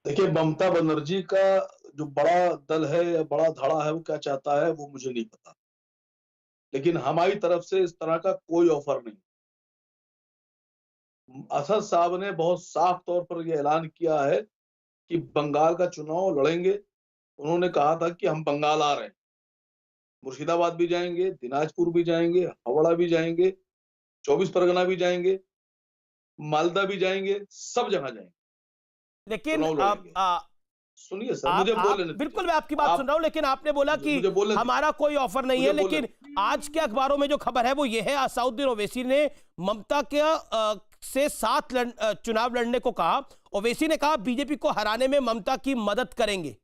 देखिए, ममता बनर्जी का जो बड़ा दल है या बड़ा धड़ा है, वो क्या चाहता है, वो मुझे नहीं पता। लेकिन हमारी तरफ से इस तरह का कोई ऑफर नहीं। असद साहब ने बहुत साफ तौर पर यह ऐलान किया है कि बंगाल का चुनाव लड़ेंगे। उन्होंने कहा था कि हम बंगाल आ रहे हैं, मुर्शिदाबाद भी जाएंगे, दिनाजपुर भी जाएंगे, हावड़ा भी जाएंगे, 24 परगना भी जाएंगे, मालदा भी जाएंगे, सब जगह जाएंगे, लेकिन चुनाव आप लड़ेंगे। सुनिए सर, मुझे बोल आप लेने दीजिए। बिल्कुल, मैं आपकी बात सुन आप रहा हूं, लेकिन आपने बोला मुझे कि मुझे बोलने दीजिए। हमारा कोई ऑफर नहीं है। मुझे बोलने लेकिन आज के अखबारों में जो खबर है वो ये है, असाउद्दीन ओवैसी ने ममता के से चुनाव लड़ने को कहा। ओवैसी ने कहा बीजेपी को हराने में ममता की मदद करेंगे।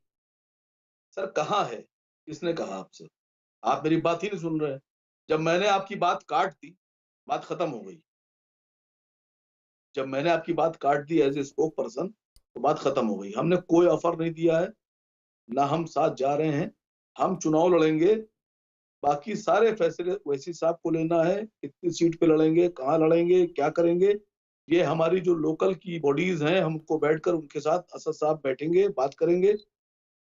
सर, कहाँ है? किसने कहा आपसे? आप मेरी बात ही नहीं सुन रहे हैं। जब मैंने आपकी बात काट दी, बात खत्म हो गई। जब मैंने आपकी बात काट दी एज ए स्पोक पर्सन, तो बात खत्म हो गई। हमने कोई ऑफर नहीं दिया है, ना हम साथ जा रहे हैं। हम चुनाव लड़ेंगे, बाकी सारे फैसले वैसी साहब को लेना है। कितनी सीट पे लड़ेंगे, कहाँ लड़ेंगे, क्या करेंगे, ये हमारी जो लोकल की बॉडीज हैं, हमको बैठकर उनके साथ असद साहब बैठेंगे, बात करेंगे,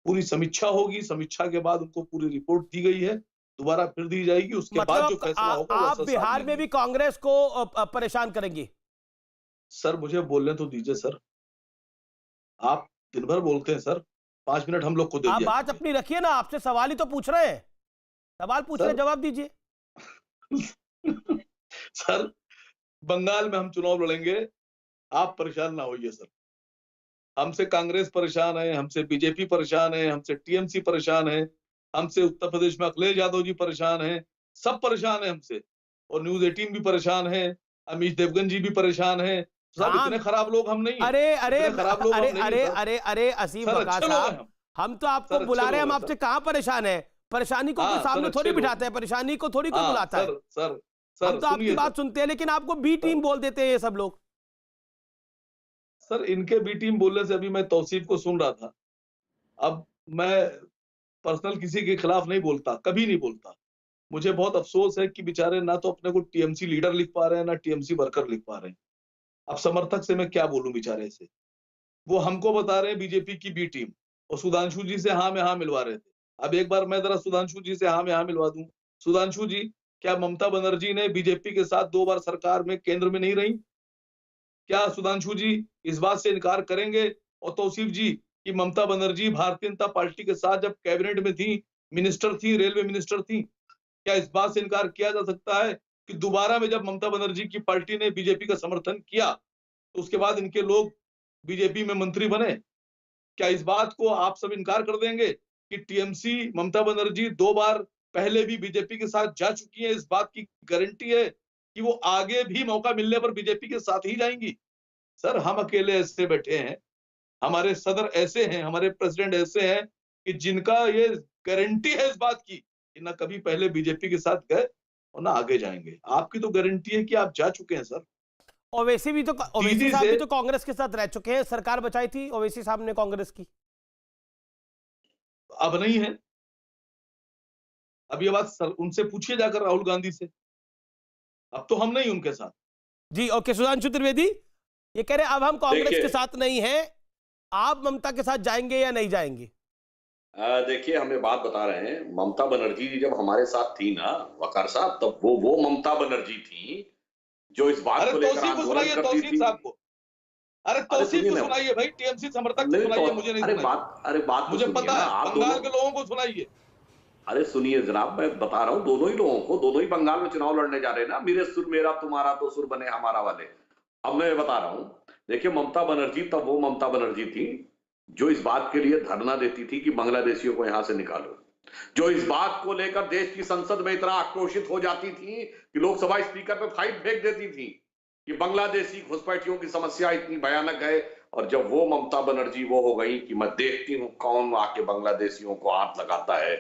पूरी समीक्षा होगी। समीक्षा के बाद उनको पूरी रिपोर्ट दी गई है, दोबारा फिर दी जाएगी। उसके बाद जो मतलब फैसला होगा वो आप असद साहब बिहार में लेंगे। भी कांग्रेस को परेशान करेंगे? सर, मुझे बोलने तो दीजिए सर। आप दिन भर बोलते हैं सर, 5 मिनट हम लोग को दे आप दिया बात कीजिए। अपनी रखिए ना, आपसे सवाल ही तो पूछ रहे हैं। सवाल पूछ रहे हैं, सर जवाब दीजिए। सर, बंगाल में हम चुनाव लड़ेंगे, आप परेशान ना होइए सर। हमसे कांग्रेस परेशान है, हमसे बीजेपी परेशान है, हमसे टीएमसी परेशान है, हमसे उत्तर प्रदेश में अखिलेश यादव जी परेशान है, सब परेशान है हमसे। और न्यूज 18 भी परेशान है, अमीश देवगन जी भी परेशान है। साहब, हाँ। इतने खराब लोग हम नहीं है। अरे अरे इतने खराब लोग अरे हम नहीं है अरे सर। अरे अरे असीम सर, वकार अच्छे लोग हैं साहब, हम। हम तो आपको सर, अच्छे बुला रहे हैं, लोग हम हैं आपसे सर। कहाँ परेशान है? परेशानी को कोई हाँ सर, सामने थोड़ी अच्छे लोग बिठाता हैं। है, परेशानी को थोड़ी कोई हाँ बुलाता है। सर, सर, हम सर तो आपकी सुनिए सर। बात सुनते हैं, लेकिन आपको बी सर, टीम बोल देते हैं ये सब लोग। सर, इनके बी टीम बोलने से अभी मैं तौसीफ को सुन रहा था। अब मैं पर्सनल किसी के खिलाफ नहीं बोलता, कभी नहीं बोलता। मुझे बहुत अफसोस है कि बेचारे ना तो अपने को टीएमसी लीडर लिख पा रहे हैं, ना टीएमसी वर्कर लिख पा रहे हैं। अब समर्थक से मैं क्या बोलूं बेचारे से। वो हमको बता रहे हैं बीजेपी की बी टीम, और सुधांशु जी से हाँ में हाँ मिलवा रहे थे। अब एक बार मैं जरा सुधांशु जी से हाँ में हाँ मिलवा दूं। सुधांशु जी, क्या ममता बनर्जी ने बीजेपी के साथ 2 बार सरकार में केंद्र में नहीं रही? क्या सुधांशु जी इस बात से इनकार करेंगे? और तौसीफ जी, कि ममता बनर्जी भारतीय जनता पार्टी के साथ जब कैबिनेट में थी, मिनिस्टर थी, रेलवे मिनिस्टर थी, क्या इस बात से इनकार किया जा सकता है कि दोबारा में जब ममता बनर्जी की पार्टी ने बीजेपी का समर्थन किया, तो उसके बाद इनके लोग बीजेपी में मंत्री बने? क्या इस बात को आप सब इनकार कर देंगे कि टीएमसी ममता बनर्जी 2 बार पहले भी बीजेपी के साथ जा चुकी है? इस बात की गारंटी है कि वो आगे भी मौका मिलने पर बीजेपी के साथ ही जाएंगी? सर, हम अकेले ऐसे बैठे हैं, हमारे सदर ऐसे हैं, हमारे प्रेसिडेंट ऐसे हैं कि जिनका ये गारंटी है इस बात की कि ना कभी पहले बीजेपी के साथ गए और ना आगे जाएंगे। आपकी तो गारंटी है कि आप जा चुके हैं सर। ओवैसी तेजी साहब से। भी तो कांग्रेस के साथ रह चुके हैं, सरकार बचाई थी ओवैसी साहब ने कांग्रेस की। अब नहीं है। अब ये बात सर उनसे पूछिए जाकर, राहुल गांधी से। अब तो हम नहीं उनके साथ। जी ओके, सुधांशु त्रिवेदी ये कह रहे हैं अब हम कांग्रेस के देखिए साथ नहीं हैं, आप ममता के साथ जाएंगे या नहीं जाएंगे? देखिए, हम ये बात बता रहे हैं, ममता बनर्जी जी जब हमारे साथ थी ना वकार साहब, तब वो ममता बनर्जी थी जो इस बात अरे को लेकर तौसीफ को आंदोलन सुनाइए, करती तौसीफ थी। साहब को। अरे अरे तौसीफ सुनिए को ना, सुनाइए भाई, टीएमसी समर्थक को नहीं तो, सुनाइए, मुझे नहीं सुनाइए। अरे बात तो मुझे सुनिए पता ना है, आप बंगाल दोनों। के लोगों को सुनाइए। अरे सुनिए जनाब, मैं बता रहा हूँ दोनों ही लोगों को, दोनों ही बंगाल में चुनाव लड़ने जा रहे हैं ना, मेरे सुर मेरा तुम्हारा तो सुर बने हमारा वाले। अब मैं बता रहा हूँ, देखिए ममता बनर्जी तब वो ममता बनर्जी थी जो इस बात के लिए धरना देती थी कि बांग्लादेशियों को यहां से निकालो, जो इस बात को लेकर देश की संसद में इतना आक्रोशित हो जाती थी कि लोकसभा स्पीकर पे फाइल फेंक देती थी कि बांग्लादेशी घुसपैठियों की समस्या इतनी भयानक है। और जब वो ममता बनर्जी वो हो गई कि मैं देखती हूं कौन आके बांग्लादेशियों को हाथ लगाता है,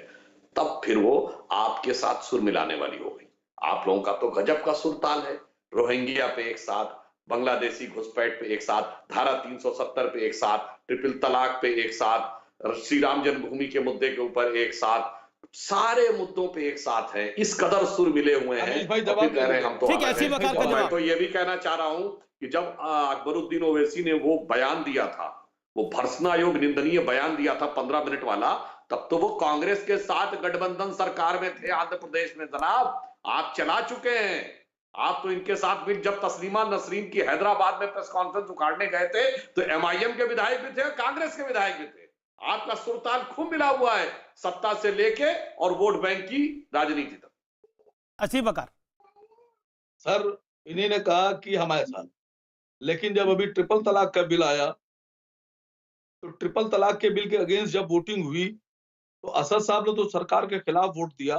तब फिर वो आपके साथ सुर मिलाने वाली हो गई। आप लोगों का तो गजब का सुर ताल है, रोहिंग्या पे एक साथ, बांग्लादेशी घुसपैठ पे एक साथ, धारा 370 पे एक साथ, ट्रिपल तलाक पे एक साथ, श्री राम जन्मभूमि के मुद्दे के ऊपर एक साथ, सारे मुद्दों पे एक साथ है। इस कदर सुर मिले हुए हैं अमीश भाई और जवाब फिर कह रहे हैं हम तो ठीक है, अलग ऐसी हैं। वकार का और मैं जवाब। तो ये भी कहना चाह रहा हूं कि जब अकबरुद्दीन ओवैसी ने वो बयान दिया था वो भर्त्सना योग निंदनीय बयान दिया था 15 मिनट वाला, तब तो वो कांग्रेस के साथ गठबंधन सरकार में थे आंध्र प्रदेश में। जनाब आप चला चुके हैं, आप तो इनके साथ भी, जब तस्लीमा नसरीन की हैदराबाद में प्रेस कॉन्फ्रेंस उखाड़ने गए थे तो एमआईएम के विधायक भी थे, कांग्रेस के विधायक भी थे। आपका सुरताल खूब मिला हुआ है सत्ता से लेके और वोट बैंक की राजनीति तक। असीम वकार सर इन्हीं ने कहा कि हमारे साथ, लेकिन जब अभी ट्रिपल तलाक का बिल आया तो ट्रिपल तलाक के बिल के अगेंस्ट जब वोटिंग हुई तो असद साहब ने तो सरकार के खिलाफ वोट दिया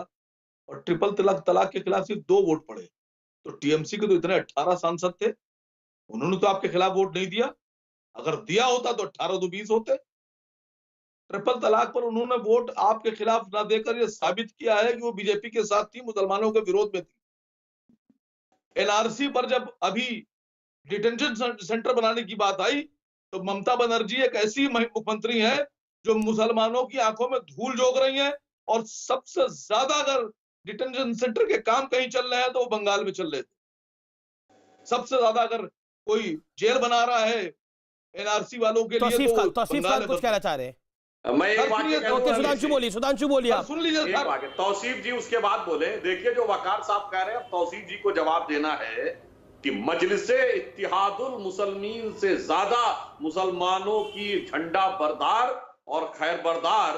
और ट्रिपल तलाक के खिलाफ सिर्फ 2 वोट पड़े। तो टीएमसी के तो इतने 18 सांसद थे, उन्होंने तो आपके खिलाफ वोट नहीं दिया। अगर दिया होता तो 18 तो 20 होते। ट्रिपल तलाक पर उन्होंने वोट आपके खिलाफ ना देकर यह साबित किया है कि वो बीजेपी के साथ थी, मुसलमानों के विरोध में थी। एनआरसी पर जब अभी डिटेंशन सेंटर बनाने की बात आई तो ममता बनर्जी एक ऐसी मुख्यमंत्री है जो मुसलमानों की आंखों में धूल झोंक रही है, और सबसे ज्यादा अगर डिटेंशन सेंटर के काम कहीं चल रहे हैं तो वो बंगाल में चल रहे थे। सबसे ज्यादा अगर कोई जेल बना रहा है एनआरसी वालों के लिए तो तौसीफ खान कुछ कहना चाह रहे हैं। मैं एक बात सुधांशु बोलिए आप। सुन लीजिए सर। तौसीफ जी उसके बाद बोले। देखिए जो वकार साहब कह रहे हैं, तौसीफ जी को जवाब देना है कि मजलिसे इत्तिहादुल मुसलमीन से ज्यादा मुसलमानों की झंडा बरदार और खैर बरदार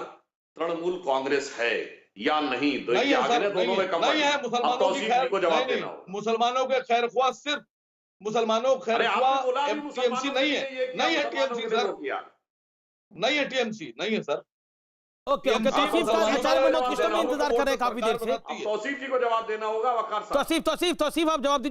तृणमूल कांग्रेस है या नहीं? नहीं है सर, दोनों में नहीं है। मुसलमानों की खैर को जवाब देना हो। मुसलमानों के खैर ख्वाह सिर्फ मुसलमानों खैर ख्वाह टीएमसी नहीं है। नहीं है टीएमसी सर, नहीं है टीएमसी, नहीं है sir. Okay okay Tauseef Khan बेचारे में इंतजार कर रहे हैं काफी देर से। तौसीफ जी को जवाब देना होगा वकार साहब। तौसीफ आप जवाब दीजिए।